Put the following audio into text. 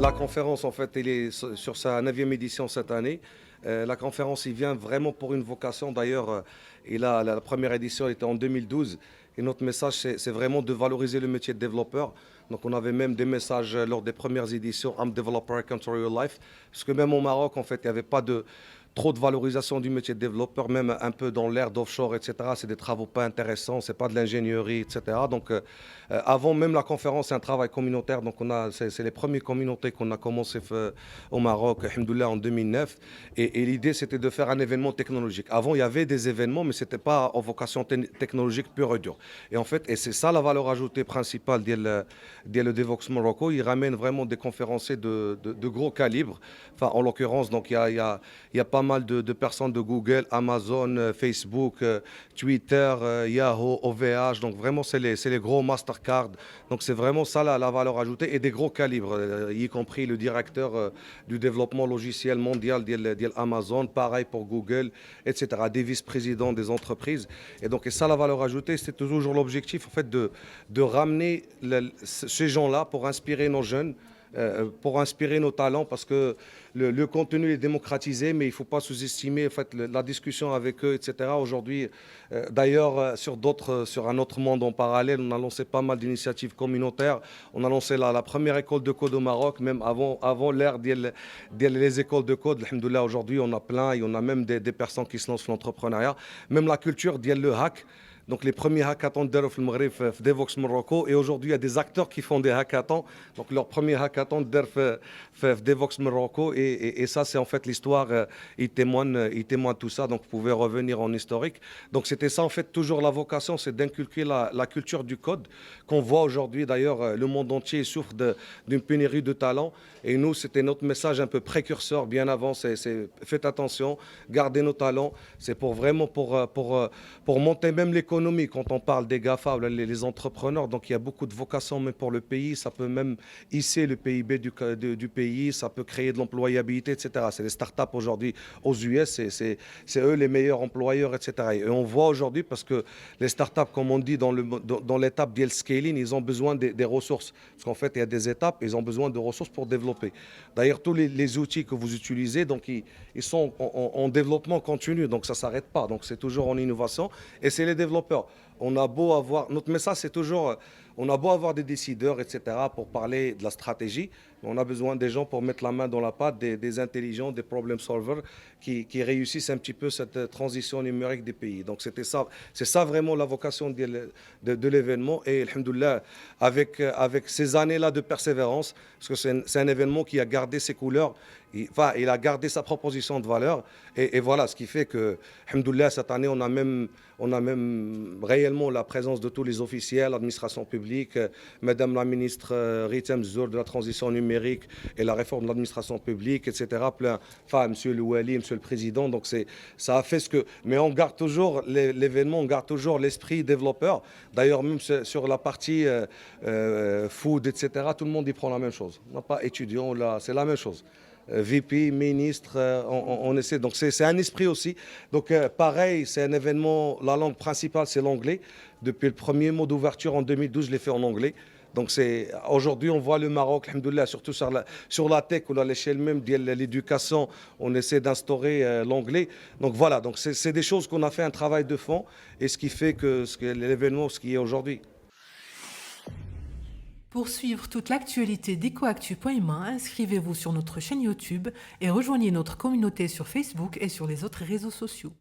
la conférence, en fait, elle est sur sa 9e édition cette année. La conférence, il vient vraiment pour une vocation. D'ailleurs, la première édition était en 2012. Et notre message, c'est vraiment de valoriser le métier de développeur. Donc, on avait même des messages lors des premières éditions, I'm developer, I come to real life. Parce que même au Maroc, en fait, il n'y avait pas trop de valorisation du métier de développeur, même un peu dans l'ère d'offshore, etc. C'est des travaux pas intéressants, c'est pas de l'ingénierie, etc. Donc, avant même la conférence, c'est un travail communautaire. Donc, c'est les premières communautés qu'on a commencé au Maroc, alhamdoulilah, en 2009. Et l'idée, c'était de faire un événement technologique. Avant, il y avait des événements, mais c'était pas en vocation technologique pure et dure. Et en fait, et c'est ça la valeur ajoutée principale le Devox Morocco. Il ramène vraiment des conférenciers de gros calibre. Enfin, en l'occurrence, donc il y a pas mal de personnes de Google, Amazon, Facebook, Twitter, Yahoo, OVH. Donc vraiment, c'est les gros Mastercard. Donc c'est vraiment ça la valeur ajoutée et des gros calibres, y compris le directeur du développement logiciel mondial d'Amazon, pareil pour Google, etc. Des vice-présidents des entreprises. Et donc, et ça, la valeur ajoutée, c'est toujours l'objectif, en fait, de ramener ces gens-là pour inspirer nos jeunes, pour inspirer nos talents, parce que le contenu est démocratisé, mais il ne faut pas sous-estimer en fait, la discussion avec eux, etc. Aujourd'hui, d'ailleurs, sur un autre monde en parallèle, on a lancé pas mal d'initiatives communautaires. On a lancé la première école de code au Maroc, même avant l'ère des écoles de code. Alhamdoulilah, aujourd'hui, on a plein, et on a même des personnes qui se lancent dans l'entrepreneuriat. Même la culture, le hack. Donc les premiers hackathons de Maghreb, Devox Morocco, et aujourd'hui il y a des acteurs qui font des hackathons. Donc leur premier hackathon de Devox Morocco, et ça c'est en fait l'histoire, il témoigne tout ça, donc vous pouvez revenir en historique. Donc c'était ça en fait toujours la vocation, c'est d'inculquer la culture du code qu'on voit aujourd'hui. D'ailleurs le monde entier souffre d'une pénurie de talents, et nous c'était notre message un peu précurseur bien avant, c'est faites attention, gardez nos talents, c'est pour vraiment pour monter même l'économie. Quand on parle des GAFA, les entrepreneurs, donc il y a beaucoup de vocations même pour le pays, ça peut même hisser le PIB du pays, ça peut créer de l'employabilité, etc. C'est les startups aujourd'hui aux US, c'est eux les meilleurs employeurs, etc. Et on voit aujourd'hui, parce que les startups, comme on dit dans l'étape d'El Scaling, ils ont besoin des ressources. Parce qu'en fait, il y a des étapes, ils ont besoin de ressources pour développer. D'ailleurs, tous les outils que vous utilisez, donc ils sont en développement continu, donc ça ne s'arrête pas. Donc c'est toujours en innovation, et c'est les développeurs. On a beau avoir, notre message c'est toujours, on a beau avoir des décideurs, etc., pour parler de la stratégie, mais on a besoin des gens pour mettre la main dans la pâte, des intelligents, des problem solvers qui réussissent un petit peu cette transition numérique des pays. Donc c'est ça vraiment la vocation de l'événement. Et alhamdoulilah, avec ces années-là de persévérance, parce que c'est un événement qui a gardé ses couleurs, il a gardé sa proposition de valeur. Et voilà, ce qui fait que, alhamdoulilah, cette année, on a même réellement la présence de tous les officiels, l'administration publique, Madame la ministre Ritem Zour de la transition numérique et la réforme de l'administration publique, etc. Monsieur le Wali, Monsieur le Président. Donc ça a fait ce que... Mais on garde toujours l'événement, on garde toujours l'esprit développeur. D'ailleurs, même sur la partie food, etc., tout le monde y prend la même chose. On n'a pas étudiant, là, c'est la même chose. VP, ministre, on essaie. Donc c'est un esprit aussi. Donc pareil, c'est un événement, la langue principale c'est l'anglais. Depuis le premier mot d'ouverture en 2012, je l'ai fait en anglais. Donc aujourd'hui on voit le Maroc, alhamdoulilah, surtout sur la tech ou à l'échelle même de l'éducation, on essaie d'instaurer l'anglais. Donc voilà, donc c'est des choses qu'on a fait un travail de fond, et ce qui fait que l'événement, ce qui est aujourd'hui. Pour suivre toute l'actualité d'EcoActu.ma, inscrivez-vous sur notre chaîne YouTube et rejoignez notre communauté sur Facebook et sur les autres réseaux sociaux.